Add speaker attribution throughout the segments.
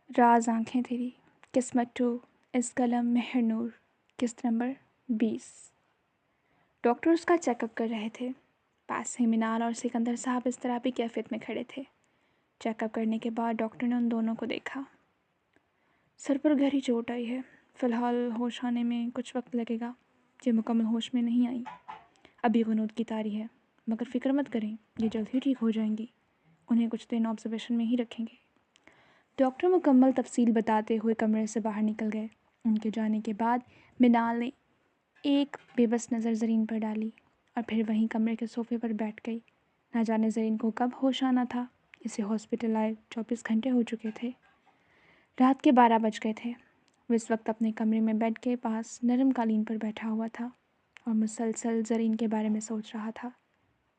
Speaker 1: راز آنکھیں تیری قسمت 2 اس قلم مہر نور قسط نمبر 20۔ ڈاکٹر اس کا چیک اپ کر رہے تھے۔ پاس ہی منال اور سکندر صاحب اس طرح بھی کیفیت میں کھڑے تھے۔ چیک اپ کرنے کے بعد ڈاکٹر نے ان دونوں کو دیکھا۔ سر پر گہری چوٹ آئی ہے، فی الحال ہوش آنے میں کچھ وقت لگے گا۔ یہ مکمل ہوش میں نہیں آئی، ابھی غنود کی طاری ہے، مگر فکر مت کریں، یہ جلد ہی ٹھیک ہو جائیں گی۔ انہیں کچھ دن آبزرویشن میں ہی رکھیں گے۔ ڈاکٹر مکمل تفصیل بتاتے ہوئے کمرے سے باہر نکل گئے۔ ان کے جانے کے بعد منال نے ایک بے بس نظر زرین پر ڈالی اور پھر وہیں کمرے کے صوفے پر بیٹھ گئی۔ نہ جانے زرین کو کب ہوش آنا تھا، اسے ہاسپٹل آئے 24 گھنٹے ہو چکے تھے۔ رات کے 12 بج گئے تھے۔ وہ اس وقت اپنے کمرے میں بیڈ کے پاس نرم قالین پر بیٹھا ہوا تھا اور مسلسل زرین کے بارے میں سوچ رہا تھا۔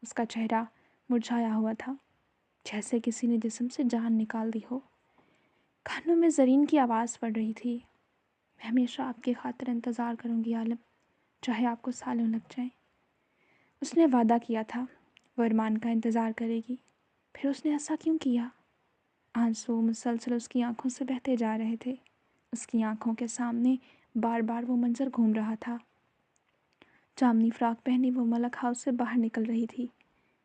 Speaker 1: اس کا چہرہ مرجھایا ہوا تھا، جیسے کسی نے جسم سے جان نکال دی ہو۔ کانوں میں زرین کی آواز پڑ رہی تھی، میں ہمیشہ آپ کی خاطر انتظار کروں گی عالم، چاہے آپ کو سالوں لگ جائیں۔ اس نے وعدہ کیا تھا وہ ارمان کا انتظار کرے گی، پھر اس نے ایسا کیوں کیا؟ آنسو مسلسل اس کی آنکھوں سے بہتے جا رہے تھے۔ اس کی آنکھوں کے سامنے بار بار وہ منظر گھوم رہا تھا۔ جامنی فراق پہنی وہ ملک ہاؤس سے باہر نکل رہی تھی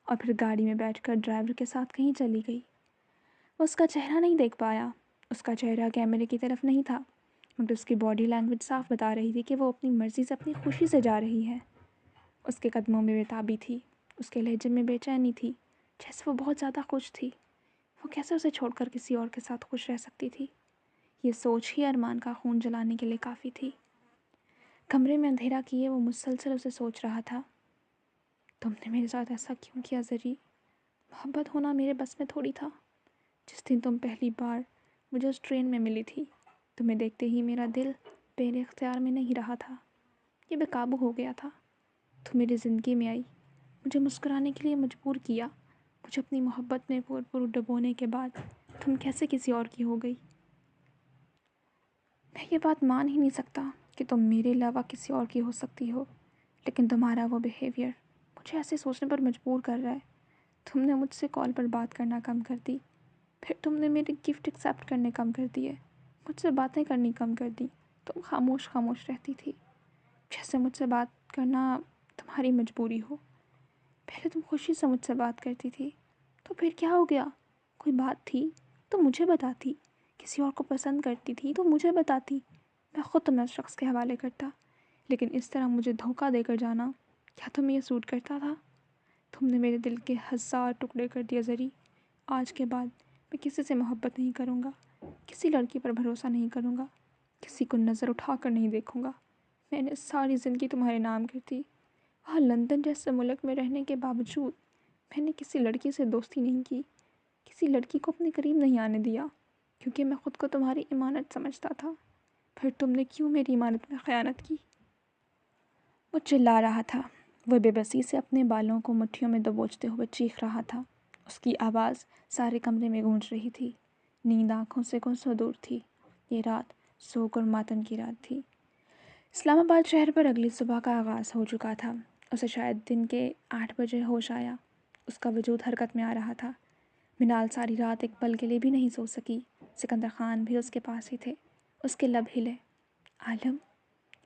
Speaker 1: اور پھر گاڑی میں بیٹھ کر ڈرائیور کے ساتھ کہیں چلی گئی۔ وہ اس کا چہرہ نہیں دیکھ پایا، اس کا چہرہ کیمرے کی طرف نہیں تھا، مگر اس کی باڈی لینگویج صاف بتا رہی تھی کہ وہ اپنی مرضی سے اپنی خوشی سے جا رہی ہے۔ اس کے قدموں میں بےتابی تھی، اس کے لہجے میں بے چینی تھی، جیسے وہ بہت زیادہ خوش تھی۔ وہ کیسے اسے چھوڑ کر کسی اور کے ساتھ خوش رہ سکتی تھی؟ یہ سوچ ہی ارمان کا خون جلانے کے لیے کافی تھی۔ کمرے میں اندھیرا کیے وہ مسلسل اسے سوچ رہا تھا۔ تم نے میرے ساتھ ایسا کیوں کیا زری؟ محبت ہونا میرے بس میں تھوڑی تھا۔ جس دن تم پہلی بار مجھے اس ٹرین میں ملی تھی، تمہیں دیکھتے ہی میرا دل میرے اختیار میں نہیں رہا تھا، یہ بے قابو ہو گیا تھا۔ تم میری زندگی میں آئی، مجھے مسکرانے کے لیے مجبور کیا، مجھے اپنی محبت میں پور ڈبونے کے بعد تم کیسے کسی اور کی ہو گئی؟ میں یہ بات مان ہی نہیں سکتا کہ تم میرے علاوہ کسی اور کی ہو سکتی ہو، لیکن تمہارا وہ بیہیویئر مجھے ایسے سوچنے پر مجبور کر رہا ہے۔ تم نے مجھ سے کال پر بات کرنا کم کر دی، پھر تم نے میرے گفٹ ایکسیپٹ کرنے کم کر دیے، مجھ سے باتیں کرنی کم کر دی۔ تم خاموش خاموش رہتی تھی، جیسے مجھ سے بات کرنا تمہاری مجبوری ہو۔ پہلے تم خوشی سے مجھ سے بات کرتی تھی، تو پھر کیا ہو گیا؟ کوئی بات تھی تو مجھے بتاتی، کسی اور کو پسند کرتی تھی تو مجھے بتاتی، میں خود تمہیں اس شخص کے حوالے کرتا۔ لیکن اس طرح مجھے دھوکہ دے کر جانا، کیا تمہیں یہ سوٹ کرتا تھا؟ تم نے میرے دل کے 1000 ٹکڑے کر دیا زری۔ آج کے بعد میں کسی سے محبت نہیں کروں گا، کسی لڑکی پر بھروسہ نہیں کروں گا، کسی کو نظر اٹھا کر نہیں دیکھوں گا۔ میں نے ساری زندگی تمہارے نام کی تھی، وہاں لندن جیسے ملک میں رہنے کے باوجود میں نے کسی لڑکی سے دوستی نہیں کی، کسی لڑکی کو اپنے قریب نہیں آنے دیا، کیونکہ میں خود کو تمہاری امانت سمجھتا تھا۔ پھر تم نے کیوں میری امانت میں خیانت کی؟ وہ چلا رہا تھا، وہ بے بسی سے اپنے بالوں کو مٹھیوں میں دبوچتے ہوئے چیخ رہا تھا۔ اس کی آواز سارے کمرے میں گونج رہی تھی۔ نیند آنکھوں سے کوسوں دور تھی۔ یہ رات سوگ اور ماتم کی رات تھی۔ اسلام آباد شہر پر اگلی صبح کا آغاز ہو چکا تھا۔ اسے شاید دن کے 8 بجے ہوش آیا۔ اس کا وجود حرکت میں آ رہا تھا۔ منال ساری رات ایک پل کے لیے بھی نہیں سو سکی۔ سکندر خان بھی اس کے پاس ہی تھے۔ اس کے لب ہلے۔ عالم!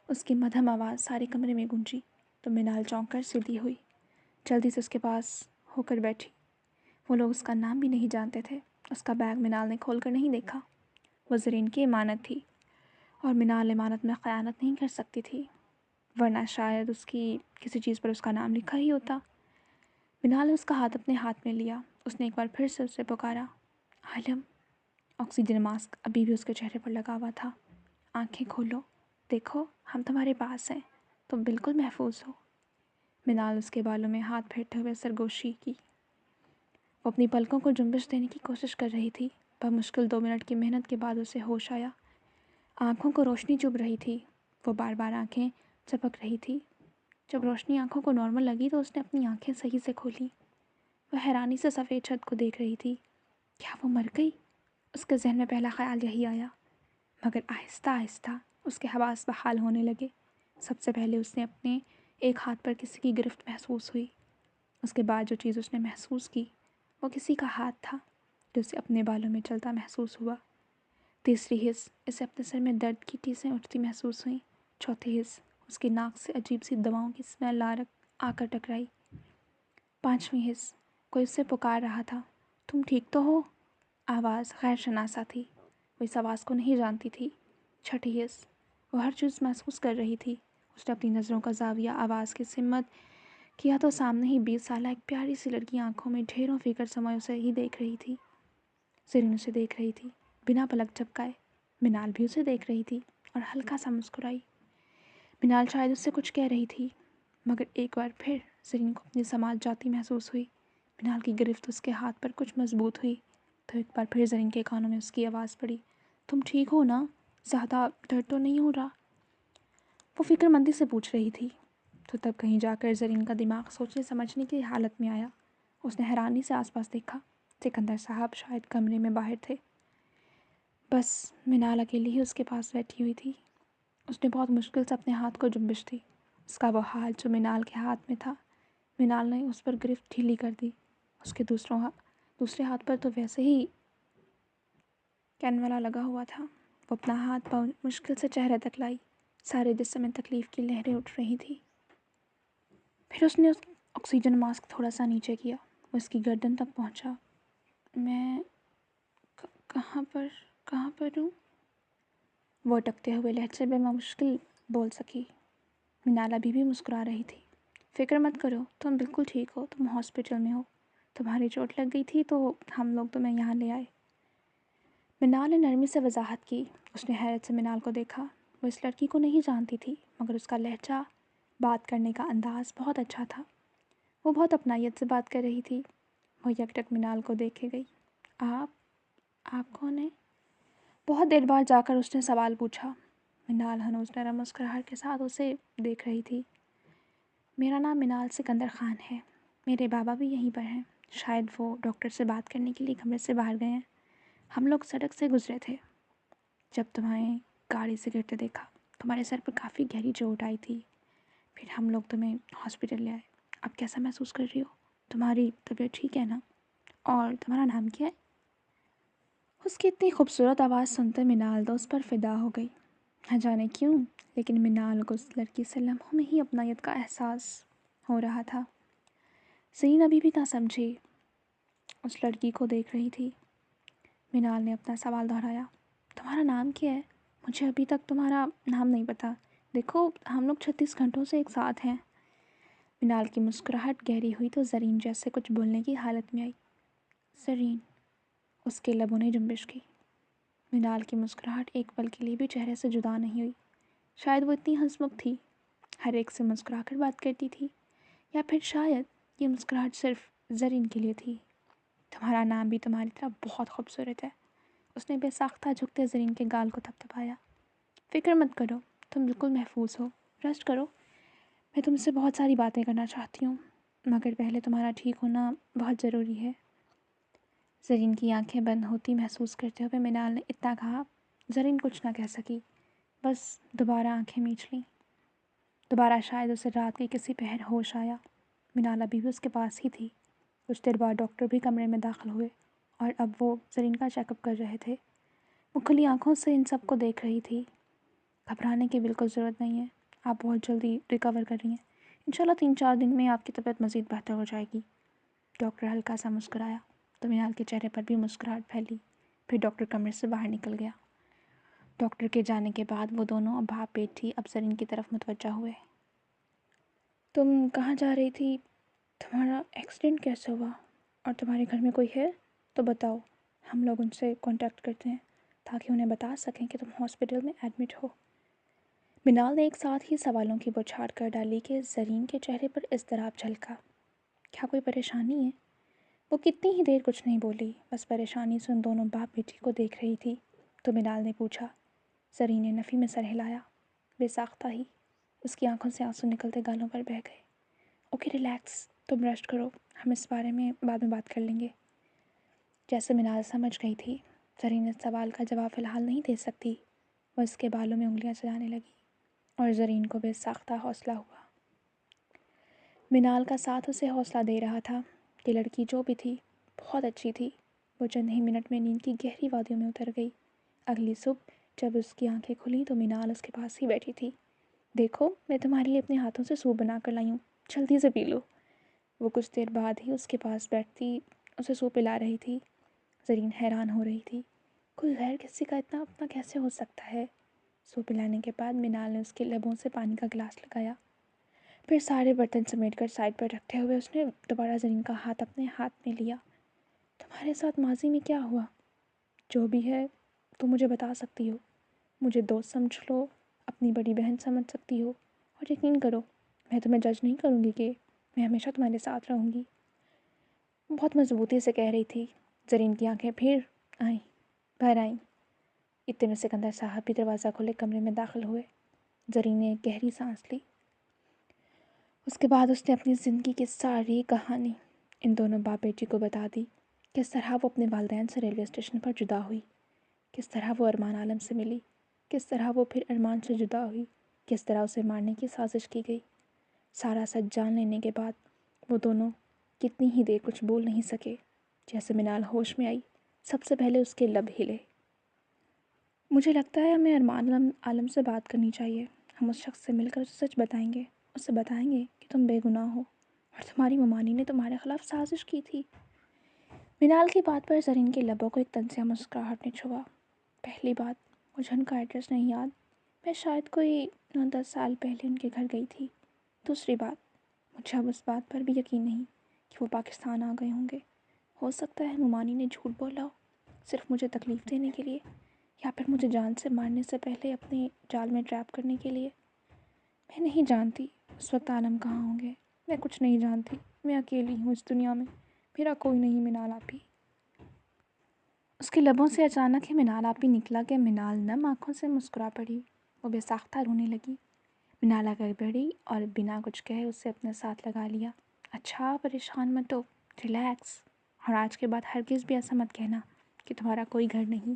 Speaker 1: اس کی مدھم آواز سارے کمرے میں گونجی تو منال چونک کر سیدھی ہوئی، جلدی سے اس کے پاس ہو کر بیٹھی۔ وہ لوگ اس کا نام بھی نہیں جانتے تھے۔ اس کا بیگ منال نے کھول کر نہیں دیکھا۔ وہ زرین کی امانت تھی اور منال امانت میں خیانت نہیں کر سکتی تھی، ورنہ شاید اس کی کسی چیز پر اس کا نام لکھا ہی ہوتا۔ منال نے اس کا ہاتھ اپنے ہاتھ میں لیا۔ اس نے ایک بار پھر سے اسے پکارا، عالم! آکسیجن ماسک ابھی بھی اس کے چہرے پر لگا ہوا تھا۔ آنکھیں کھولو، دیکھو ہم تمہارے پاس ہیں، تم بالکل محفوظ ہو۔ منال اس کے بالوں میں ہاتھ پھیرتے ہوئے سرگوشی کی۔ وہ اپنی پلکوں کو جنبش دینے کی کوشش کر رہی تھی۔ بمشکل 2 منٹ کی محنت کے بعد اسے ہوش آیا۔ آنکھوں کو روشنی چبھ رہی تھی، وہ بار بار آنکھیں چپک رہی تھی۔ جب روشنی آنکھوں کو نارمل لگی تو اس نے اپنی آنکھیں صحیح سے کھولی۔ وہ حیرانی سے سفید چھت کو دیکھ رہی تھی۔ کیا وہ مر گئی؟ اس کے ذہن میں پہلا خیال یہی آیا، مگر آہستہ آہستہ اس کے حواس بحال ہونے لگے۔ سب سے پہلے اس نے اپنے ایک ہاتھ پر کسی کی گرفت محسوس ہوئی۔ اس کے بعد جو چیز اس نے محسوس کی وہ کسی کا ہاتھ تھا جو اسے اپنے بالوں میں چلتا محسوس ہوا۔ तीसरी हिस्स इसे अपने सर में दर्द की टीसें उठती महसूस हुई। चौथी हिस्स उसकी नाक से अजीब सी दवाओं की स्मेल आकर टकराई। पांचवी हिस्स कोई उससे पुकार रहा था, तुम ठीक तो हो? आवाज़ गैर शनासा थी, वो इस आवाज़ को नहीं जानती थी। छठी हिस्स वो हर चीज़ महसूस कर रही थी। उसने अपनी नज़रों का जाविया आवाज़ की सिमत किया तो सामने ही 20 साल एक प्यारी सी लड़की आंखों में ढेरों फिक्र समय उसे ही देख रही थी। ज़रीन उसे देख रही थी बिना पलक झपकाए। मिनाल भी उसे देख रही थी और हल्का सा मुस्कुराई। मिनाल शायद उससे कुछ कह रही थी, मगर एक बार फिर ज़रीन को अपनी समाज जाती महसूस हुई। मिनाल की गिरफ्त उसके हाथ पर कुछ मजबूत हुई तो एक बार फिर ज़रीन के कानों में उसकी आवाज़ पड़ी, तुम ठीक हो ना? ज़्यादा दर्द तो नहीं हो रहा? वो फिक्रमंदी से पूछ रही थी। तो तब कहीं जाकर ज़रीन का दिमाग सोचने समझने की हालत में आया। उसने हैरानी से आसपास देखा। सिकंदर साहब शायद कमरे में बाहर थे। बस मिनाल अकेली ही उसके पास बैठी हुई थी। उसने बहुत मुश्किल से अपने हाथ को जुम्बिश दी। उसका वो हाथ जो मिनाल के हाथ में था, मिनाल ने उस पर गिरफ्त ढीली कर दी। उसके दूसरे हाथ पर तो वैसे ही कैनवाला लगा हुआ था। वो अपना हाथ बहुत मुश्किल से चेहरे तक लाई। सारे जिस्म में तकलीफ़ की लहरें उठ रही थी। फिर उसने ऑक्सीजन मास्क थोड़ा सा नीचे किया। वो उसकी गर्दन तक पहुंचा। मैं कहाँ पर हूँ? वो अटकते हुए लहजे में मुश्किल बोल सकी। मिनाल अभी भी मुस्कुरा रही थी। फिक्र मत करो, तुम बिल्कुल ठीक हो। तुम हॉस्पिटल में हो। तुम्हारी चोट लग गई थी तो हम लोग तुम्हें यहाँ ले आए। मिनाल ने नरमी से वजाहत की। उसने हैरत से मिनाल को देखा। वो इस लड़की को नहीं जानती थी, मगर उसका लहजा, बात करने का अंदाज़ बहुत अच्छा था। वो बहुत अपनायत से बात कर रही थी। वो यकटक मिनाल को देखे गई। आप कौन हैं? बहुत देर बाद जाकर उसने सवाल पूछा। मिनाल हनूज नरम मुस्कुराहट के साथ उसे देख रही थी। मेरा नाम मिनाल सिकंदर ख़ान है। मेरे बाबा भी यहीं पर हैं। शायद वो डॉक्टर से बात करने के लिए कमरे से बाहर गए हैं। हम लोग सड़क से गुजरे थे जब तुम्हें गाड़ी से गिरते देखा। तुम्हारे सर पर काफ़ी गहरी चोट आई थी। फिर हम लोग तुम्हें हॉस्पिटल ले आए। अब कैसा महसूस कर रही हो? तुम्हारी तबीयत ठीक है ना? और तुम्हारा नाम क्या है? उसकी इतनी खूबसूरत आवाज़ सुनते मिनाल तो उस पर फ़िदा हो गई। न जाने क्यों, लेकिन मिनाल को उस लड़की से लम्हों में ही अपनायत का एहसास हो रहा था। ज़रीन अभी भी ना समझी, उस लड़की को देख रही थी। मिनाल ने अपना सवाल दोहराया, तुम्हारा नाम क्या है? मुझे अभी तक तुम्हारा नाम नहीं पता। देखो, हम लोग 36 घंटों से एक साथ हैं। मिनाल की मुस्कुराहट गहरी हुई तो ज़रीन जैसे कुछ बोलने की हालत में आई। ज़रीन, उसके लबों ने जुम्बिश की। मिनाल की मुस्कुराहट एक पल के लिए भी चेहरे से जुदा नहीं हुई। शायद वो इतनी हंसमुख थी, हर एक से मुस्कुरा कर बात करती थी, या फिर शायद ये मुस्कुराहट सिर्फ ज़रीन के लिए थी। तुम्हारा नाम भी तुम्हारी तरह बहुत खूबसूरत है। उसने बेसाख्ता झुकते ज़रीन के गाल को थपथपाया। फ़िक्र मत करो, तुम बिल्कुल महफूज हो। रेस्ट करो। मैं तुमसे बहुत सारी बातें करना चाहती हूँ, मगर पहले तुम्हारा ठीक होना बहुत ज़रूरी है। ज़रीन की आंखें बंद होती महसूस करते हुए मिनाल ने इतना कहा। ज़रीन कुछ ना कह सकी, बस दोबारा आंखें मीच लीं। दोबारा शायद उसे रात के किसी पहर होश आया। मिनाल अभी भी उसके पास ही थी। कुछ देर बाद डॉक्टर भी कमरे में दाखिल हुए और अब वो ज़रीन का चेकअप कर रहे थे। वो खुली आंखों से इन सब को देख रही थी। घबराने की बिल्कुल ज़रूरत नहीं है, आप बहुत जल्दी रिकवर कर रही हैं। इंशाल्लाह 3-4 दिन में आपकी तबीयत मज़ीद बेहतर हो जाएगी। डॉक्टर हल्का सा मुस्कुराया तो मिनाल के चेहरे पर भी मुस्कुराहट फैली। फिर डॉक्टर कमरे से बाहर निकल गया। डॉक्टर के जाने के बाद वो दोनों अब भाप पेट ही अब ज़रीन की तरफ मुतवज्जा हुए। तुम कहाँ जा रही थी? तुम्हारा एक्सीडेंट कैसे हुआ? और तुम्हारे घर में कोई है तो बताओ, हम लोग उनसे कांटेक्ट करते हैं ताकि उन्हें बता सकें कि तुम हॉस्पिटल में एडमिट हो। मिनाल ने एक साथ ही सवालों की बौछार कर डाली कि ज़रीन के चेहरे पर इज़्तिराब झलका। क्या कोई परेशानी है? वो कितनी ही देर कुछ नहीं बोली, बस परेशानी से उन दोनों बाप बेटी को देख रही थी। तो मिनाल ने पूछा। ज़रीन ने नफ़ी में सर हिलाया। बेसाख्ता ही उसकी आंखों से आंसू निकलते गालों पर बह गए। ओके रिलैक्स, तुम रेस्ट करो, हम इस बारे में बाद में बात कर लेंगे। जैसे मिनाल समझ गई थी ज़रीन इस सवाल का जवाब फ़िलहाल नहीं दे सकती। वह उसके बालों में उंगलियां चलाने लगी और ज़रीन को बेसाख्ता हौसला हुआ। मिनाल का साथ उसे हौसला दे रहा था कि लड़की जो भी थी बहुत अच्छी थी। वो चंद ही मिनट में नींद की गहरी वादियों में उतर गई। اگلی صبح جب اس کی آنکھیں کھلیں تو مینال اس کے پاس ہی بیٹھی تھی۔ دیکھو، میں تمہارے لیے اپنے ہاتھوں سے سوپ بنا کر لائی ہوں، جلدی سے پی لو۔ وہ کچھ دیر بعد ہی اس کے پاس بیٹھتی اسے سوپ پلا رہی تھی۔ زرین حیران ہو رہی تھی، کوئی غیر کسی کا اتنا اپنا کیسے ہو سکتا ہے؟ سوپ پلانے کے بعد مینال نے اس کے لبوں سے پانی کا گلاس لگایا، پھر سارے برتن سمیٹ کر سائڈ پر رکھتے ہوئے اس نے دوبارہ زرین کا ہاتھ اپنے ہاتھ میں لیا۔ تمہارے ساتھ ماضی میں کیا ہوا؟ جو بھی ہے تو مجھے بتا سکتی ہو، مجھے دوست سمجھ لو، اپنی بڑی بہن سمجھ سکتی ہو، اور یقین کرو میں تمہیں جج نہیں کروں گی کہ میں ہمیشہ تمہارے ساتھ رہوں گی۔ بہت مضبوطی سے کہہ رہی تھی۔ زرین کی آنکھیں پھر بھر آئیں۔ اتنے میں سکندر صاحب بھی دروازہ کھولے کمرے میں داخل ہوئے۔ زرین نے ایک گہری سانس لی۔ اس کے بعد اس نے اپنی زندگی کی ساری کہانی ان دونوں باپ بیٹی کو بتا دی۔ کس طرح وہ اپنے والدین سے ریلوے اسٹیشن پر جدا ہوئی، کس طرح وہ ارمان عالم سے ملی، کس طرح وہ پھر ارمان سے جدا ہوئی، کس طرح اسے مارنے کی سازش کی گئی۔ سارا سچ جان لینے کے بعد وہ دونوں کتنی ہی دیر کچھ بول نہیں سکے۔ جیسے مینال ہوش میں آئی، سب سے پہلے اس کے لب ہلے۔ مجھے لگتا ہے ہمیں ارمان عالم سے بات کرنی چاہیے۔ ہم اس شخص سے مل کر اسے سچ بتائیں گے، اسے بتائیں گے کہ تم بے گناہ ہو اور تمہاری ممانی نے تمہارے خلاف سازش کی تھی۔ مینال کی بات پر زرین کے لبوں کو ایک طنزیہ مسکراہٹ نے چھوا۔ پہلی بات، مجھے ان کا ایڈریس نہیں یاد، میں شاید کوئی 9-10 سال پہلے ان کے گھر گئی تھی۔ دوسری بات، مجھے اب اس بات پر بھی یقین نہیں کہ وہ پاکستان آ گئے ہوں گے۔ ہو سکتا ہے ممانی نے جھوٹ بولا ہو، صرف مجھے تکلیف دینے کے لیے، یا پھر مجھے جان سے مارنے سے پہلے اپنے جال میں ٹریپ کرنے کے لیے۔ میں نہیں جانتی اس وقت عالم کہاں ہوں گے، میں کچھ نہیں جانتی، میں اکیلی ہوں اس دنیا میں، میرا کوئی نہیں مینال آپی۔ اس کے لبوں سے اچانک ہی مینال آپی نکلا کہ مینال نم آنکھوں سے مسکرا پڑی۔ وہ بے ساختہ رونے لگی۔ مینال آگر بڑھی اور بنا کچھ کہے اسے اپنے ساتھ لگا لیا۔ اچھا پریشان مت ہو، ریلیکس، اور آج کے بعد ہرگز بھی ایسا مت کہنا کہ تمہارا کوئی گھر نہیں۔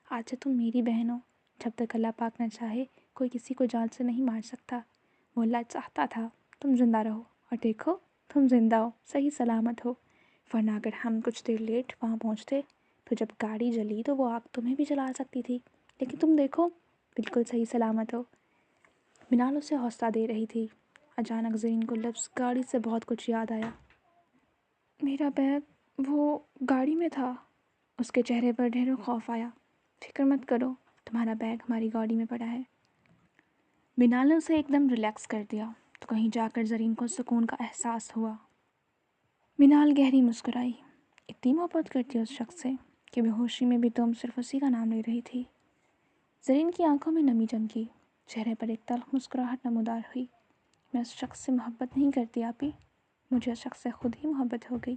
Speaker 1: آج سے تم میری بہن ہو، جب تک اللہ پاک نہ چاہے کوئی کسی کو جان سے نہیں مار سکتا۔ وہ اللہ چاہتا تھا تم زندہ رہو، اور دیکھو تم زندہ ہو، صحیح سلامت ہو، ورنہ اگر ہم کچھ دیر لیٹ وہاں پہنچتے تو جب گاڑی جلی تو وہ آگ تمہیں بھی جلا سکتی تھی، لیکن تم دیکھو بالکل صحیح سلامت ہو۔ مینال اسے حوصلہ دے رہی تھی۔ اچانک زرین کو لفظ گاڑی سے بہت کچھ یاد آیا۔ میرا بیگ وہ گاڑی میں تھا۔ اس کے چہرے پر ڈھیر خوف آیا۔ فکر مت کرو، تمہارا بیگ ہماری گاڑی میں پڑا ہے۔ مینال نے اسے ایک دم ریلیکس کر دیا تو کہیں جا کر زرین کو سکون کا احساس ہوا۔ مینال گہری مسکرائی۔ اتنی محبت کرتی اس شخص سے کہ بے ہوشی میں بھی تم صرف اسی کا نام لے رہی تھی۔ زرین کی آنکھوں میں نمی چمکی، چہرے پر ایک تلخ مسکراہٹ نمودار ہوئی۔ میں اس شخص سے محبت نہیں کرتی آپی، مجھے اس شخص سے خود ہی محبت ہو گئی۔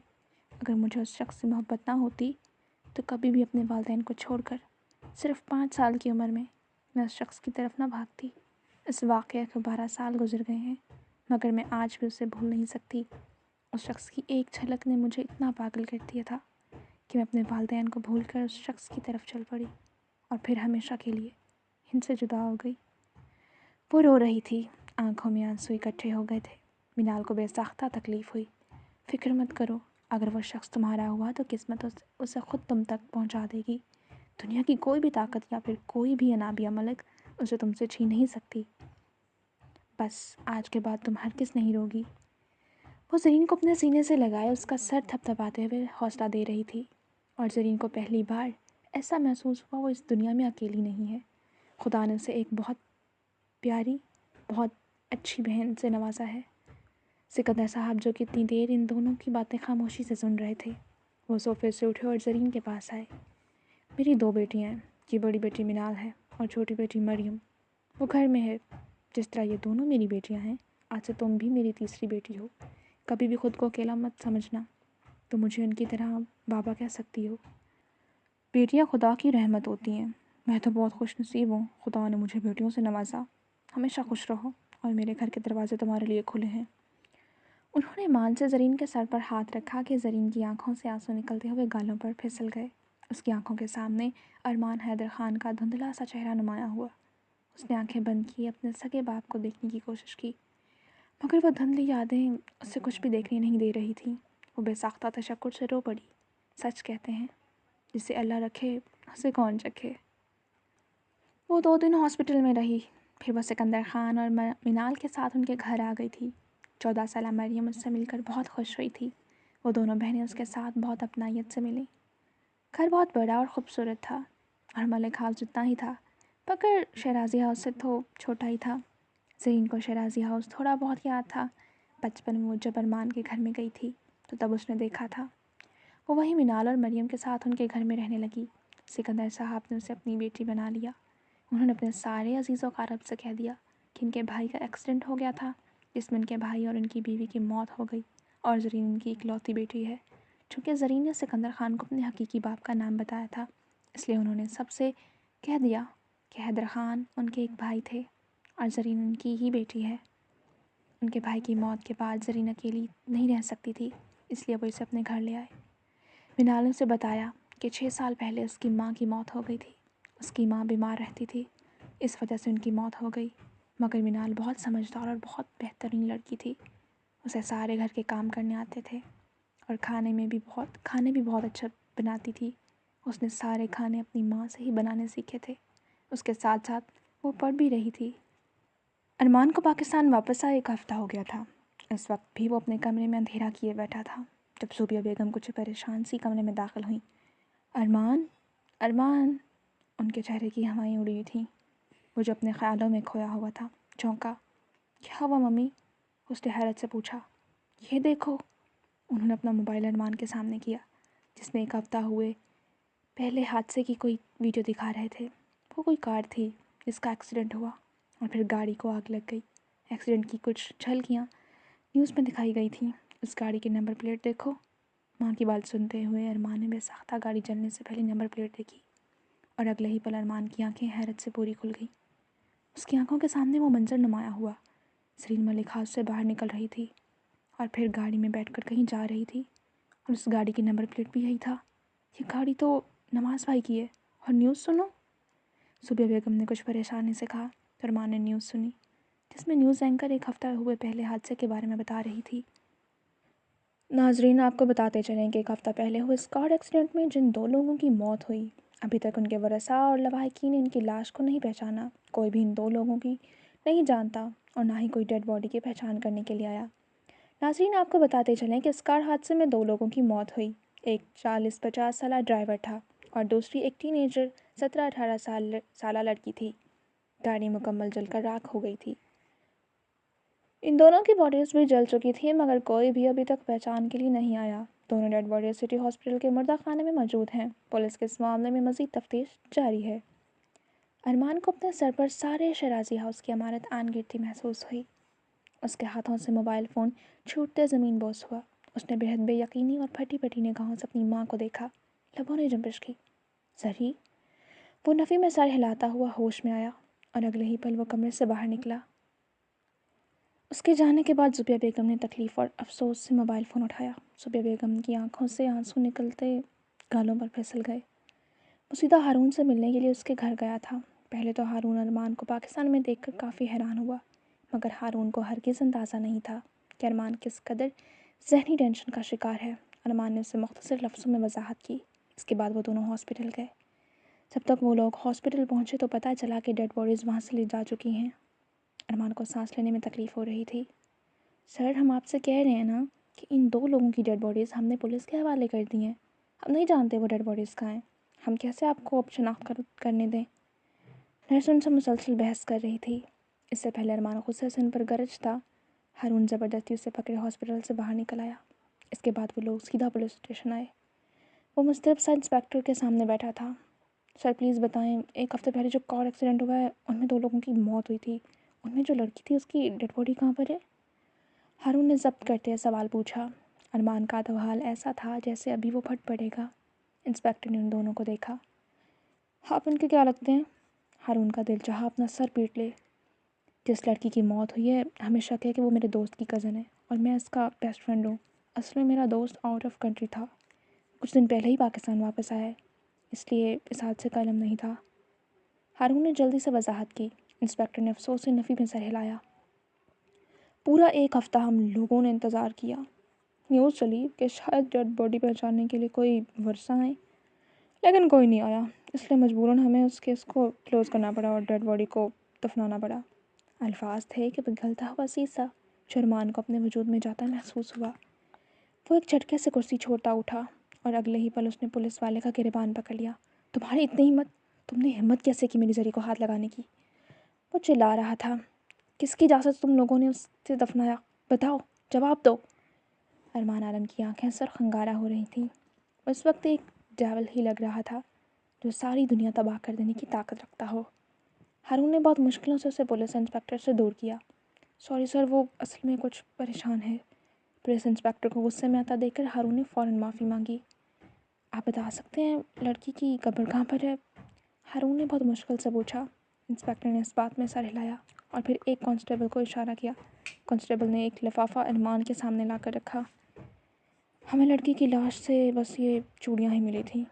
Speaker 1: اگر مجھے اس شخص سے محبت نہ ہوتی تو کبھی بھی اپنے والدین کو چھوڑ کر صرف 5 سال کی عمر میں اس شخص کی طرف نہ بھاگتی۔ اس واقعے کو 12 سال گزر گئے ہیں، مگر میں آج بھی اسے بھول نہیں سکتی۔ اس شخص کی ایک جھلک نے مجھے اتنا پاگل کر دیا تھا کہ میں اپنے والدین کو بھول کر اس شخص کی طرف چل پڑی، اور پھر ہمیشہ کے لیے ان سے جدا ہو گئی۔ وہ رو رہی تھی، آنکھوں میں آنسو اکٹھے ہو گئے تھے۔ مینال کو بے ساختہ تکلیف ہوئی۔ فکر مت کرو، اگر وہ شخص تمہارا ہوا تو قسمت اسے خود تم تک پہنچا دے گی۔ دنیا کی کوئی بھی طاقت یا پھر کوئی بھی انابیہ ملک اسے تم سے چھین نہیں سکتی۔ بس آج کے بعد تم ہرگز نہیں روگی۔ وہ زرین کو اپنے سینے سے لگائے اس کا سر تھپ تھپاتے ہوئے حوصلہ دے رہی تھی، اور زرین کو پہلی بار ایسا محسوس ہوا وہ اس دنیا میں اکیلی نہیں ہے۔ خدا نے اسے ایک بہت پیاری، بہت اچھی بہن سے نوازا ہے۔ سکندر صاحب جو کتنی دیر ان دونوں کی باتیں خاموشی سے سن رہے تھے، وہ صوفے سے اٹھے اور زرین کے پاس آئے۔ میری 2 بیٹیاں ہیں، یہ بڑی بیٹی مینال ہے اور چھوٹی بیٹی مریم، وہ گھر میں ہے۔ جس طرح یہ دونوں میری بیٹیاں ہیں، آج سے تم بھی میری تیسری بیٹی ہو۔ کبھی بھی خود کو اکیلا مت سمجھنا، تو مجھے ان کی طرح بابا کہہ سکتی ہو۔ بیٹیاں خدا کی رحمت ہوتی ہیں، میں تو بہت خوش نصیب ہوں، خدا نے مجھے بیٹیوں سے نوازا۔ ہمیشہ خوش رہو، اور میرے گھر کے دروازے تمہارے لیے کھلے ہیں۔ انہوں نے مان سے زرین کے سر پر ہاتھ رکھا کہ زرین کی آنکھوں سے آنسو نکلتے ہوئے گالوں پر پھسل گئے۔ اس کی آنکھوں کے سامنے ارمان حیدر خان کا دھندلا سا چہرہ نمایاں ہوا۔ اس نے آنکھیں بند کی اپنے سگے باپ کو دیکھنے کی کوشش کی، مگر وہ دھندلی یادیں اسے کچھ بھی دیکھنے نہیں دے رہی تھیں۔ وہ بے ساختہ تشکر سے رو پڑی۔ سچ کہتے ہیں، جسے اللہ رکھے اسے کون چکھے۔ وہ 2 दिन हॉस्पिटल में रही। फिर वो सिकंदर खान और मिनाल के साथ उनके घर आ गई थी। 14 साल मरियम उससे मिलकर बहुत खुश हुई थी। वो दोनों बहनें उसके साथ बहुत अपनायत से मिली। घर बहुत बड़ा और ख़ूबसूरत था और मलिक हाउस जितना ही था, मगर शराजी हाउस से तो छोटा ही था। ज़रीन को शराजी हाउस थोड़ा बहुत याद था। बचपन में वो जब अरमान के घर में गई थी तो तब उसने देखा था। वो वहीं मिनाल और मरियम के साथ उनके घर में रहने लगी। सिकंदर साहब ने उसे अपनी बेटी बना लिया। उन्होंने अपने सारे अजीज़ व अक़ारब से कह दिया कि इनके भाई का एक्सीडेंट हो गया था, जिसमें इनके भाई और उनकी बीवी की मौत हो गई और ज़रीन उनकी इकलौती बेटी है। चूँकि ज़रीन ने सिकंदर खान को अपने हकीकी बाप का नाम बताया था, इसलिए उन्होंने सबसे कह दिया कि हैदर खान उनके एक भाई थे और ज़रीन उनकी ही बेटी है। उनके भाई की मौत के बाद ज़रीन अकेली नहीं रह सकती थी, इसलिए वो इसे अपने घर ले आए। मिनाल ने उसे बताया कि 6 साल पहले उसकी माँ की मौत हो गई थी। उसकी माँ बीमार रहती थी, इस वजह से उनकी मौत हो गई। मगर मिनाल बहुत समझदार और बहुत बेहतरीन लड़की थी। उसे सारे घर के काम करने आते थे और खाने भी बहुत अच्छा बनाती थी। उसने सारे खाने अपनी माँ से ही बनाने सीखे थे। उसके साथ साथ वो पढ़ भी रही थी। अरमान को पाकिस्तान वापस आए 1 हफ़्ता हो गया था। इस वक्त भी वो अपने कमरे में अंधेरा किए बैठा था जब ज़ुबिया बेगम कुछ परेशान सी कमरे में दाखिल हुई। अरमान, अरमान, उनके चेहरे की हवाएं उड़ी थीं। वो जो अपने ख्यालों में खोया हुआ था चौंका। क्या हुआ मम्मी? उसने हैरत से पूछा। ये देखो। उन्होंने अपना मोबाइल अरमान के सामने किया, जिसमें 1 हफ़्ता हुए पहले हादसे की कोई वीडियो दिखा रहे थे। वो कोई कार थी जिसका एक्सीडेंट हुआ और फिर गाड़ी को आग लग गई। एक्सीडेंट की कुछ झलकियाँ न्यूज़ में दिखाई गई थीं। उस गाड़ी की नंबर प्लेट देखो। माँ की बात सुनते हुए अरमान ने बेसाख्ता गाड़ी चलने से पहले नंबर प्लेट देखी और अगले ही पल अरमान की आंखें हैरत से पूरी खुल गईं। उसकी आंखों के सामने वो मंजर नुमाया हुआ। ज़रीन मलिक हाउस से बाहर निकल रही थी और फिर गाड़ी में बैठकर कहीं जा रही थी और उस गाड़ी की नंबर प्लेट भी यही था। ये गाड़ी तो नवाज़ भाई की है। और न्यूज़ सुनो। ज़ुबिया बेगम ने कुछ परेशानी से कहा तो अरमान ने न्यूज़ सुनी, जिसमें न्यूज़ एंकर 1 हफ़्ता हुए पहले हादसे के बारे में बता रही थी। नाजरीन, आपको बताते चलें कि 1 हफ़्ता पहले हुए इस कार एक्सीडेंट में जिन 2 लोगों की मौत हुई, अभी तक उनके वरसा और लवाहिकीन ने इनकी लाश को नहीं पहचाना। कोई भी इन 2 लोगों की नहीं जानता और ना ही कोई डेड बॉडी की पहचान करने के लिए आया। नाज़रीन, आपको बताते चलें कि इस कार हादसे में 2 लोगों की मौत हुई। एक 40-50 साल ड्राइवर था और दूसरी एक टीनेजर 17-18 साल लड़की थी। गाड़ी मुकम्मल जलकर राख हो गई थी। इन दोनों की बॉडीज़ भी जल चुकी थी, मगर कोई भी अभी तक पहचान के लिए नहीं आया। दोनों डेड बॉडीज सिटी हॉस्पिटल के मुर्दा खाने में मौजूद हैं। पुलिस के इस मामले में मज़ीद तफ्तीश जारी है। अरमान को अपने सर पर सारे शराजी हाउस की इमारत आन गिरती महसूस हुई। उसके हाथों से मोबाइल फ़ोन छूटते ज़मीन बोस हुआ। उसने बेहद बेयकीनी और फटी फटी निगाहों से अपनी माँ को देखा। लबों ने जंबिश की। ज़री? वो नफ़ी में सर हिलाता हुआ होश में आया और अगले ही पल वो कमरे से बाहर निकला। उसके जाने के बाद ज़ुबिया बेगम ने तकलीफ़ और अफसोस से मोबाइल फ़ोन उठाया। ज़ुबिया बेगम की आंखों से आंसू निकलते गालों पर फिसल गए। वो सीधा हारून से मिलने के लिए उसके घर गया था। पहले तो हारून अरमान को पाकिस्तान में देखकर काफ़ी हैरान हुआ, मगर हारून को हरगिज़ अंदाज़ा नहीं था कि अरमान किस कदर ज़हनी टेंशन का शिकार है। अरमान ने उसे मुख्तसर लफ्ज़ों में वजाहत की। इसके बाद वो दोनों हॉस्पिटल गए। जब तक वो लोग हॉस्पिटल पहुँचे तो पता चला कि डेड बॉडीज़ वहाँ से ले जा चुकी हैं। अरमान को सांस लेने में तकलीफ़ हो रही थी। सर, हम आपसे कह रहे हैं ना कि इन 2 लोगों की डेड बॉडीज़ हमने पुलिस के हवाले कर दी हैं। हम नहीं जानते वो डेड बॉडीज़ कहाँ हैं। हम कैसे आपको अब शनाख्त करने दें? नर्स उनसे मुसलसल बहस कर रही थी। इससे पहले अरमान गुस्से से उन पर गरजता, हारून ज़बरदस्ती उसे पकड़े हॉस्पिटल से बाहर निकल आया। इसके बाद वो लोग सीधा पुलिस स्टेशन आए। वो मुस्तरब सा इंस्पेक्टर के सामने बैठा था। सर, प्लीज़ बताएं, 1 हफ़्ते पहले जो कार एक्सीडेंट हुआ है उनमें 2 लोगों की मौत हुई थी। उनमें जो लड़की थी उसकी डेड बॉडी कहाँ पर है? हारून ने ज़ब्त करते सवाल पूछा। अरमान का तो हाल ऐसा था जैसे अभी वो फट पड़ेगा। इंस्पेक्टर ने उन दोनों को देखा। आप उनके क्या लगते हैं? हारून का दिल चाहा अपना सर पीट ले। जिस लड़की की मौत हुई है हमें शक है कि वो मेरे दोस्त की कज़न है और मैं इसका बेस्ट फ्रेंड हूँ। असल में मेरा दोस्त आउट ऑफ कंट्री था, कुछ दिन पहले ही पाकिस्तान वापस आया है, इसलिए इस हादसे का इल्म नहीं था। हारून ने जल्दी से वजाहत की। इंस्पेक्टर ने अफसोस से नफ़ी में सर हिलाया। पूरा 1 हफ़्ता हम लोगों ने इंतज़ार किया। न्यूज़ चली कि शायद डेड बॉडी पहचानने के लिए कोई वर्षा आए, लेकिन कोई नहीं आया। اس لیے مجبوراً ہمیں اس کیس کو کلوز کرنا پڑا اور ڈیڈ باڈی کو دفنانا پڑا۔ الفاظ تھے کہ پگھلتا ہوا سیسا جو ارمان کو اپنے وجود میں جاتا محسوس ہوا۔ وہ ایک جھٹکے سے کرسی چھوڑتا اٹھا اور اگلے ہی پل اس نے پولیس والے کا گریبان پکڑ لیا۔ تمہاری اتنی ہمت! تم نے ہمت کیسے کی میری زری کو ہاتھ لگانے کی؟ وہ چلا رہا تھا۔ کس کی اجازت تم لوگوں نے اسے دفنایا؟ بتاؤ، جواب دو۔ ارمان عالم کی آنکھیں سرخ انگارہ ہو رہی تھیں۔ اس وقت ایک ڈیول ہی لگ رہا تھا جو ساری دنیا تباہ کر دینے کی طاقت رکھتا ہو۔ ہارون نے بہت مشکلوں سے اسے پولیس انسپکٹر سے دور کیا۔ سوری سر، وہ اصل میں کچھ پریشان ہے۔ پولیس انسپکٹر کو غصے میں آتا دیکھ کر ہارون نے فوراً معافی مانگی۔ آپ بتا سکتے ہیں لڑکی کی قبر کہاں پر ہے؟ ہارون نے بہت مشکل سے پوچھا۔ انسپکٹر نے اس بات میں سر ہلایا اور پھر ایک کانسٹیبل کو اشارہ کیا۔ کانسٹیبل نے ایک لفافہ ارمان کے سامنے لا کر رکھا۔ ہمیں لڑکی کی لاش سے بس یہ چوڑیاں ہی ملی تھیں۔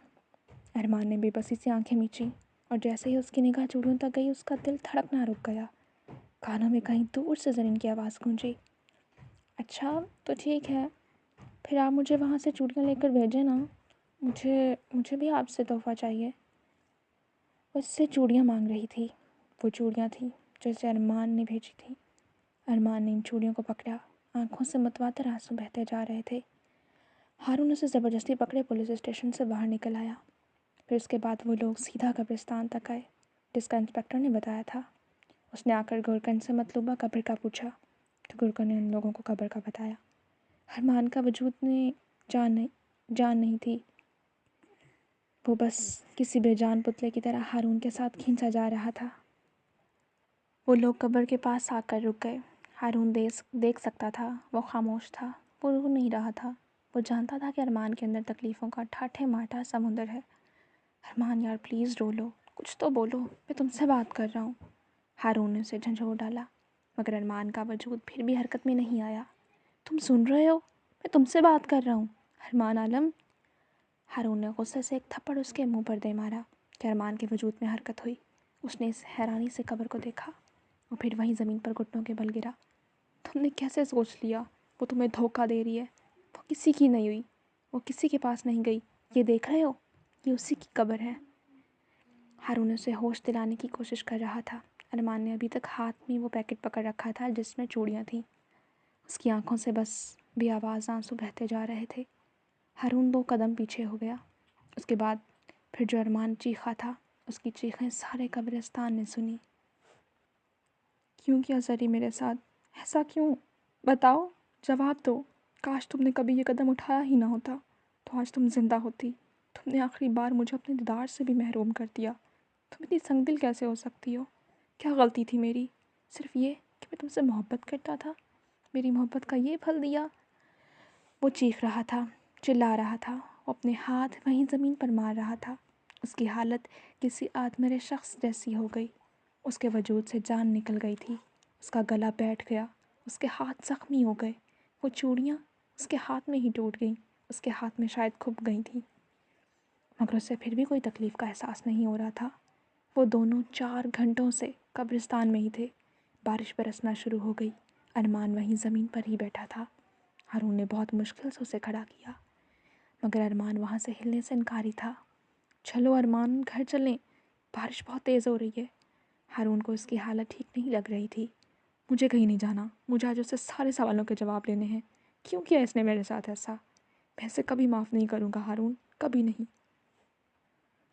Speaker 1: ارمان نے بے بسی سے آنکھیں میچی اور جیسے ہی اس کی نگاہ چوڑیوں تک گئی اس کا دل دھڑکنا رک گیا۔ کانوں میں کہیں دور سے زرین کی آواز گونجی۔ اچھا تو ٹھیک ہے، پھر آپ مجھے وہاں سے چوڑیاں لے کر بھیجیں نا، مجھے بھی آپ سے تحفہ چاہیے۔ اس سے چوڑیاں مانگ رہی تھی۔ وہ چوڑیاں تھیں جو اسے ارمان نے بھیجی تھیں۔ ارمان نے ان چوڑیوں کو پکڑا۔ آنکھوں سے متواتر آنسو بہتے جا رہے تھے۔ ہارون اسے زبردستی پکڑے پولیس اسٹیشن سے باہر نکل آیا۔ پھر اس کے بعد وہ لوگ سیدھا قبرستان تک آئے جس کا انسپکٹر نے بتایا تھا۔ اس نے آ کر گورکن سے مطلوبہ قبر کا پوچھا تو گورکن نے ان لوگوں کو قبر کا بتایا۔ ارمان کا وجود میں جان نہیں تھی۔ وہ بس کسی بے جان پتلے کی طرح ہارون کے ساتھ کھینچا جا رہا تھا۔ وہ لوگ قبر کے پاس آ کر رک گئے۔ ہارون دیکھ سکتا تھا، وہ خاموش تھا، وہ رو نہیں رہا تھا۔ وہ جانتا تھا کہ ارمان کے اندر تکلیفوں کا ٹھاٹھے ماٹھا سمندر ہے۔ ارمان یار پلیز رو لو، کچھ تو بولو، میں تم سے بات کر رہا ہوں۔ ہارون نے اسے جھنجھوڑ ڈالا مگر ارمان کا وجود پھر بھی حرکت میں نہیں آیا۔ تم سن رہے ہو؟ میں تم سے بات کر رہا ہوں، ارمان عالم۔ ہارون نے غصے سے ایک تھپڑ اس کے منہ پر دے مارا کہ ارمان کے وجود میں حرکت ہوئی۔ اس نے اس حیرانی سے قبر کو دیکھا اور پھر وہیں زمین پر گھٹنوں کے بل گرا۔ تم نے کیسے سوچ لیا وہ تمہیں دھوکہ دے رہی ہے؟ وہ کسی کی نہیں ہوئی، وہ کسی کے پاس نہیں گئی۔ یہ دیکھ رہے ہو، یہ اسی کی قبر ہے۔ ہارون اسے ہوش دلانے کی کوشش کر رہا تھا۔ ارمان نے ابھی تک ہاتھ میں وہ پیکٹ پکڑ رکھا تھا جس میں چوڑیاں تھیں۔ اس کی آنکھوں سے بس بے آواز آنسو بہتے جا رہے تھے۔ ہارون 2 قدم پیچھے ہو گیا۔ اس کے بعد پھر جو ارمان چیخا تھا اس کی چیخیں سارے قبرستان نے سنی۔ کیوں کیا زری میرے ساتھ؟ ایسا کیوں؟ بتاؤ، جواب دو۔ کاش تم نے کبھی یہ قدم اٹھایا ہی نہ ہوتا تو آج تم زندہ ہوتی۔ تم نے آخری بار مجھے اپنے دیدار سے بھی محروم کر دیا۔ تم اتنی سنگ دل کیسے ہو سکتی ہو؟ کیا غلطی تھی میری؟ صرف یہ کہ میں تم سے محبت کرتا تھا؟ میری محبت کا یہ پھل دیا؟ وہ چیخ رہا تھا، چلا رہا تھا، وہ اپنے ہاتھ وہیں زمین پر مار رہا تھا۔ اس کی حالت کسی آدمرے شخص جیسی ہو گئی۔ اس کے وجود سے جان نکل گئی تھی۔ اس کا گلا بیٹھ گیا، اس کے ہاتھ زخمی ہو گئے۔ وہ چوڑیاں اس کے ہاتھ میں ہی ٹوٹ گئیں، اس کے ہاتھ میں شاید کھپ گئی تھیں، مگر اسے پھر بھی کوئی تکلیف کا احساس نہیں ہو رہا تھا۔ وہ دونوں 4 گھنٹوں سے قبرستان میں ہی تھے۔ بارش برسنا شروع ہو گئی۔ ارمان وہیں زمین پر ہی بیٹھا تھا۔ ہارون نے بہت مشکل سے اسے کھڑا کیا مگر ارمان وہاں سے ہلنے سے انکاری تھا۔ چلو ارمان، گھر چلیں، بارش بہت تیز ہو رہی ہے۔ ہارون کو اس کی حالت ٹھیک نہیں لگ رہی تھی۔ مجھے کہیں نہیں جانا، مجھے آج اس سے سارے سوالوں کے جواب لینے ہیں۔ کیوں کیا اس نے میرے ساتھ ایسا؟ میں اسے کبھی معاف نہیں کروں گا ہارون، کبھی نہیں۔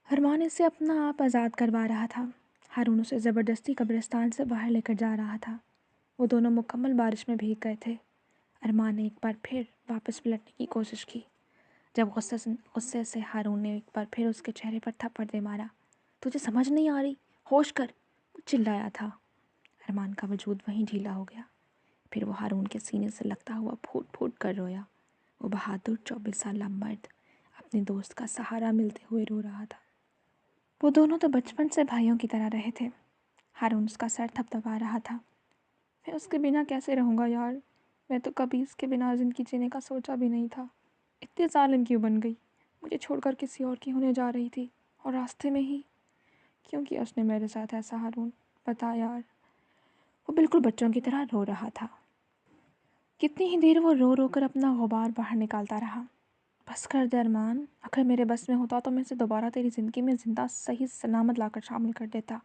Speaker 1: ارمان اسے اپنا آپ آزاد کروا رہا تھا۔ ہارون اسے زبردستی قبرستان سے باہر لے کر جا رہا تھا۔ وہ دونوں مکمل بارش میں بھیگ گئے تھے۔ ارمان نے ایک بار پھر واپس پلٹنے کی کوشش کی جب غصے سے ہارون نے ایک بار پھر اس کے چہرے پر تھپڑ دے مارا۔ تجھے سمجھ نہیں آ رہی؟ ہوش کر، وہ چلایا تھا۔ ارمان کا وجود وہیں ڈھیلا ہو گیا۔ پھر وہ ہارون کے سینے سے لگتا ہوا پھوٹ پھوٹ کر رویا۔ وہ بہادر 24 سالہ مرد اپنے دوست کا سہارا ملتے ہوئے رو رہا تھا۔ وہ دونوں تو بچپن سے بھائیوں کی طرح رہے تھے۔ ہارون اس کا سر تھپتھپا رہا تھا۔ میں اس کے بنا کیسے رہوں گا یار؟ میں تو کبھی اس کے بنا زندگی جینے کا سوچا بھی نہیں تھا۔ اتنے ظالم کیوں بن گئی؟ مجھے چھوڑ کر کسی اور کی ہونے جا رہی تھی اور راستے میں ہی کیوں کیا اس نے میرے ساتھ ایسا ہارون؟ بتا یار۔ وہ بالکل بچوں کی طرح رو رہا تھا۔ کتنی ہی دیر وہ رو رو کر اپنا غبار باہر نکالتا رہا बस कर दे अरमान, अगर मेरे बस में होता तो मैं इसे दोबारा तेरी ज़िंदगी में ज़िंदा सही सलामत लाकर शामिल कर देता।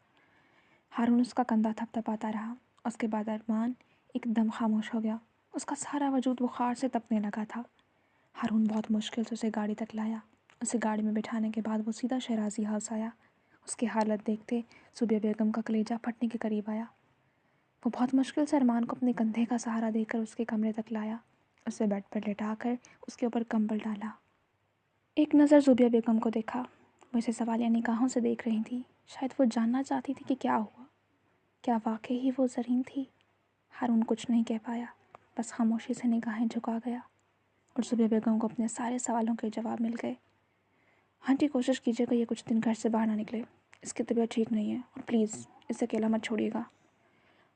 Speaker 1: हारून उसका कंधा थपथपाता रहा। उसके बाद अरमान एकदम खामोश हो गया। उसका सारा वजूद बुखार से तपने लगा था। हारून बहुत मुश्किल से उसे गाड़ी तक लाया। उसे गाड़ी में बिठाने के बाद वो सीधा शहराजी हाउस आया। उसकी हालत देखते सुबिया बेगम का कलेजा फटने के करीब आया। वो बहुत मुश्किल से अरमान को अपने कंधे का सहारा देकर उसके कमरे तक लाया। उसे बेड पर लेटाकर उसके ऊपर कंबल डाला। एक नज़र ज़ुबिया बेगम को देखा। वो इसे सवालिया निगाहों से देख रही थी। शायद वो जानना चाहती थी कि क्या हुआ। क्या वाकई ही वो ज़रीन थी? हारून कुछ नहीं कह पाया, बस खामोशी से निगाहें झुका गया। और ज़ुबिया बेगम को अपने सारे सवालों के जवाब मिल गए। आंटी, कोशिश कीजिएगा ये कुछ दिन घर से बाहर ना निकले। इसकी तबीयत ठीक नहीं है और प्लीज़ इसे अकेला मत छोड़िएगा।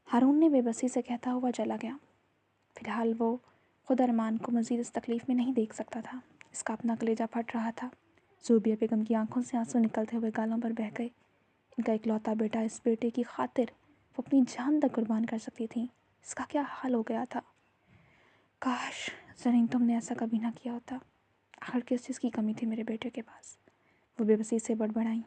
Speaker 1: हारून ने बेबसी से कहता हुआ चला गया। फिलहाल वो खुद अरमान को मज़ीद इस तकलीफ़ में नहीं देख सकता था। इसका अपना कलेजा फट रहा था। ज़ुबिया बेगम की आंखों से आंसू निकलते हुए गालों पर बह गए। इनका इकलौता बेटा, इस बेटे की खातिर वो अपनी जान तक कुर्बान कर सकती थी। इसका क्या हाल हो गया था। काश ज़रीन तुमने ऐसा कभी ना किया होता। आखिर किस चीज़ की कमी थी मेरे बेटे के पास? वो बेबसी से बड़बड़ाई।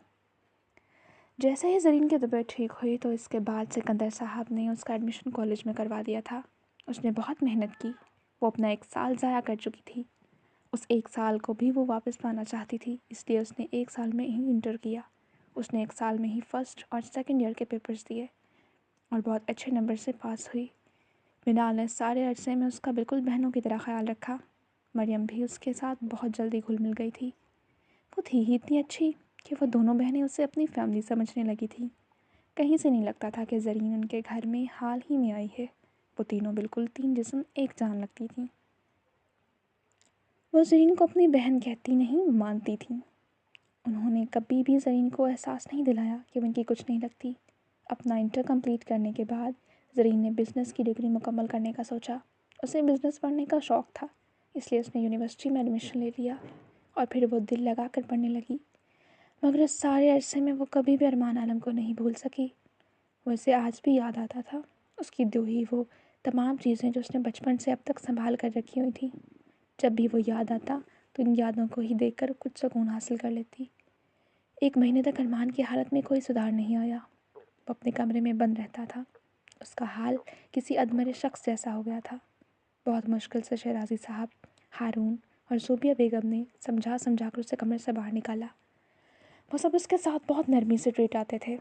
Speaker 1: जैसे ही ज़रीन की तबीयत ठीक हुई तो इसके बाद सिकंदर साहब ने उसका एडमिशन कॉलेज में करवा दिया था। उसने बहुत मेहनत की। वो अपना 1 साल ज़ाया कर चुकी थी। उस 1 साल को भी वो वापस पाना चाहती थी, इसलिए उसने 1 साल में ही इंटर किया। उसने 1 साल में ही फर्स्ट और सेकंड ईयर के पेपर्स दिए और बहुत अच्छे नंबर से पास हुई। मिनाल ने सारे अरसे में उसका बिल्कुल बहनों की तरह ख्याल रखा। मरियम भी उसके साथ बहुत जल्दी घुल मिल गई थी। वो थी ही इतनी अच्छी कि वो दोनों बहनें उसे अपनी फैमिली समझने लगी थी। कहीं से नहीं लगता था कि ज़रीन उनके घर में हाल ही में आई है। वो तीनों बिल्कुल 3 जिस्म एक जान लगती थीं। वो ज़रीन को अपनी बहन कहती नहीं, मानती थी। उन्होंने कभी भी ज़रीन को एहसास नहीं दिलाया कि उनकी कुछ नहीं लगती। अपना इंटर कंप्लीट करने के बाद ज़रीन ने बिज़नेस की डिग्री मुकम्मल करने का सोचा। उसे बिज़नेस पढ़ने का शौक़ था, इसलिए उसने यूनिवर्सिटी में एडमिशन ले लिया और फिर वो दिल लगा कर पढ़ने लगी। मगर इस सारे अरसे में वो कभी भी अरमान आलम को नहीं भूल सकी। वो इसे आज भी याद आता था। उसकी दी हुई वो तमाम चीज़ें जो उसने बचपन से अब तक संभाल कर रखी हुई थी। जब भी वो याद आता तो इन यादों को ही देखकर कुछ सुकून हासिल कर लेती। 1 महीने तक अरमान की हालत में कोई सुधार नहीं आया। वो अपने कमरे में बंद रहता था। उसका हाल किसी अधमरे शख्स जैसा हो गया था। बहुत मुश्किल से शहराजी साहब, हारून और ज़ुबिया बेगम ने समझा समझा कर उसे कमरे से बाहर निकाला। वो सब उसके साथ बहुत नरमी से ट्रीट आते थे।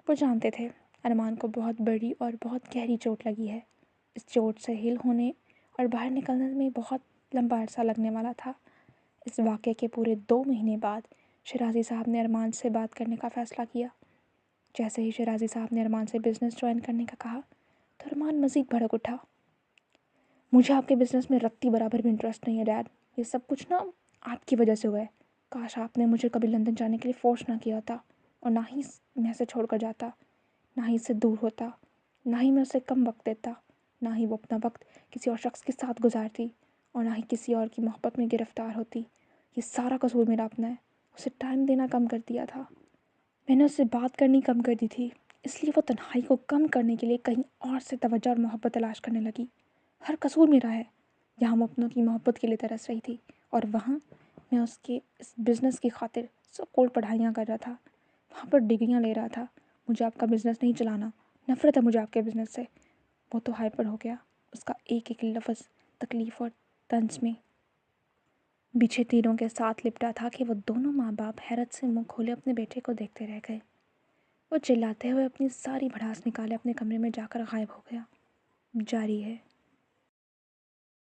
Speaker 1: वो जानते थे अरमान को बहुत बड़ी और बहुत गहरी चोट लगी है। इस चोट से हिल होने और बाहर निकलने में बहुत लंबा अरसा लगने वाला था। इस वाक़े के पूरे 2 महीने बाद शहराजी साहब ने अरमान से बात करने का फ़ैसला किया। जैसे ही शहराजी साहब ने अरमान से बिज़नेस ज्वाइन करने का कहा तो अरमान मज़ीद भड़क उठा। मुझे आपके बिज़नेस में रत्ती बराबर भी इंटरेस्ट नहीं है डैड। ये सब कुछ ना आपकी वजह से हुआ है। काश आपने मुझे कभी लंदन जाने के लिए फ़ोर्स ना किया होता और ना ही मैं इसे छोड़ कर जाता, ना ही इससे दूर होता, ना ही मैं उसे कम वक्त देता, ना ही वो अपना वक्त किसी और शख्स के साथ गुजारती और ना ही किसी और की मोहब्बत में गिरफ़्तार होती। ये सारा कसूर मेरा अपना है। उसे टाइम देना कम कर दिया था। मैंने उससे बात करनी कम कर दी थी, इसलिए वो तन्हाई को कम करने के लिए कहीं और से तवज्जो और मोहब्बत तलाश करने लगी। हर कसूर मेरा है। यहाँ मैं अपनों की मोहब्बत के लिए तरस रही थी और वहाँ मैं उसके इस बिज़नेस की खातिर सब कोल पढ़ाइयाँ कर रहा था, वहाँ पर डिग्रियाँ ले रहा था। मुझे आपका बिज़नेस नहीं चलाना, नफ़रत है मुझे आपके बिज़नेस से। वो तो हाइपर हो गया। उसका एक एक लफ्ज़ तकलीफ़ और तंज में बिछे तीरों के साथ लिपटा था कि वो दोनों माँ बाप हैरत से मुंह खोले अपने बेटे को देखते रह गए। वो चिल्लाते हुए अपनी सारी भड़ास निकाले अपने कमरे में जाकर गायब हो गया। जारी है।